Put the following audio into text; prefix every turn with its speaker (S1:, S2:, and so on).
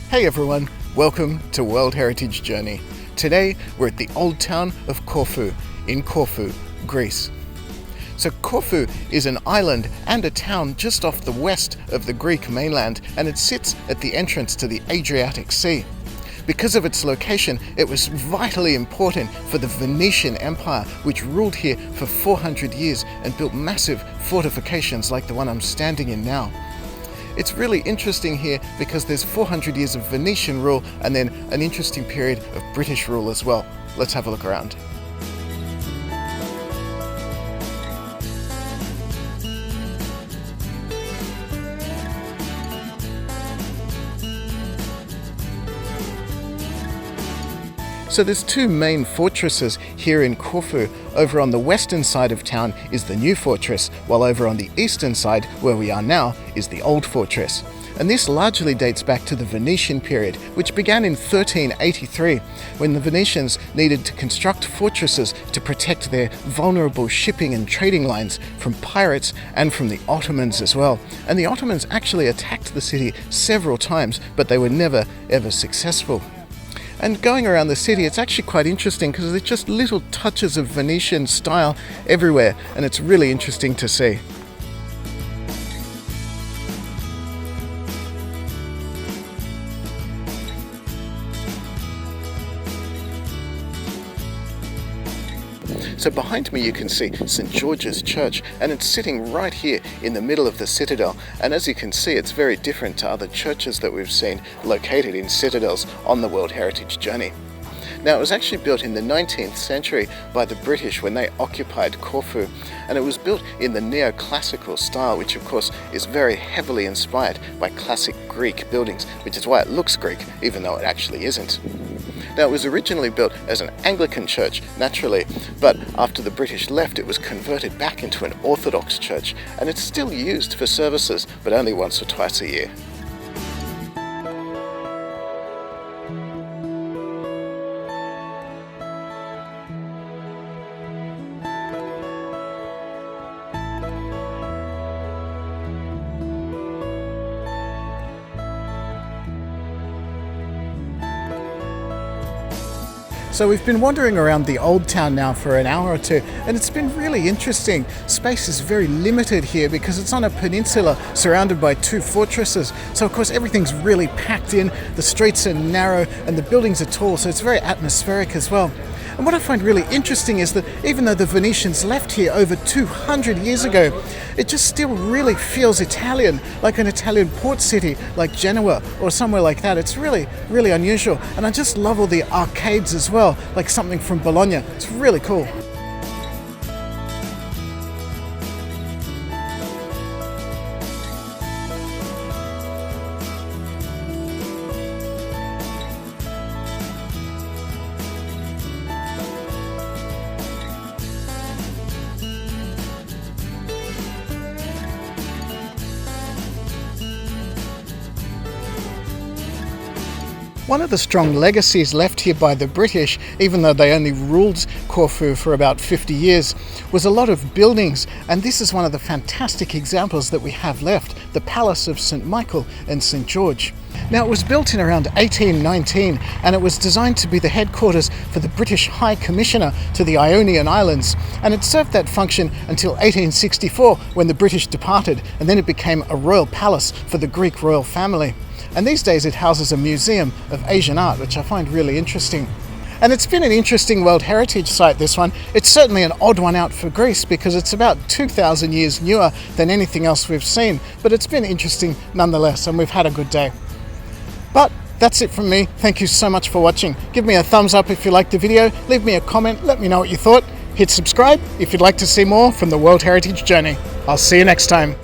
S1: Hey everyone, welcome to World Heritage Journey. Today we're at the Old Town of Corfu in Corfu, Greece. So Corfu is an island and a town just off the west of the Greek mainland, and it sits at the entrance to the Adriatic Sea. Because of its location, it was vitally important for the Venetian Empire, which ruled here for 400 years and built massive fortifications like the one I'm standing in now. It's really interesting here because there's 400 years of Venetian rule and then an interesting period of British rule as well. Let's have a look around. So there's two main fortresses here in Corfu. Over on the western side of town is the new fortress, while over on the eastern side, where we are now, is the old fortress. And this largely dates back to the Venetian period, which began in 1383, when the Venetians needed to construct fortresses to protect their vulnerable shipping and trading lines from pirates and from the Ottomans as well. And the Ottomans actually attacked the city several times, but they were never ever successful. And going around the city, it's actually quite interesting because there's just little touches of Venetian style everywhere, and it's really interesting to see. So behind me you can see St. George's Church, and it's sitting right here in the middle of the citadel, and as you can see it's very different to other churches that we've seen located in citadels on the World Heritage Journey. Now, it was actually built in the 19th century by the British when they occupied Corfu, and it was built in the neoclassical style, which of course is very heavily inspired by classic Greek buildings, which is why it looks Greek even though it actually isn't. Now, it was originally built as an Anglican church, naturally, but after the British left it was converted back into an Orthodox church, and it's still used for services, but only once or twice a year. So we've been wandering around the old town now for an hour or two, and it's been really interesting. Space is very limited here because it's on a peninsula surrounded by two fortresses. So of course everything's really packed in, the streets are narrow and the buildings are tall, so it's very atmospheric as well. And what I find really interesting is that even though the Venetians left here over 200 years ago, it just still really feels Italian, like an Italian port city like Genoa or somewhere like that. It's really, really unusual. And I just love all the arcades as well, like something from Bologna. It's really cool. One of the strong legacies left here by the British, even though they only ruled Corfu for about 50 years, was a lot of buildings, and this is one of the fantastic examples that we have left, the Palace of St. Michael and St. George. Now, it was built in around 1819, and it was designed to be the headquarters for the British High Commissioner to the Ionian Islands, and it served that function until 1864 when the British departed, and then it became a royal palace for the Greek royal family. And these days it houses a museum of Asian art, which I find really interesting. And it's been an interesting World Heritage site, this one. It's certainly an odd one out for Greece because it's about 2,000 years newer than anything else we've seen, but it's been interesting nonetheless, and we've had a good day. But that's it from me. Thank you so much for watching. Give me a thumbs up if you liked the video, leave me a comment, let me know what you thought. Hit subscribe if you'd like to see more from the World Heritage Journey. I'll see you next time.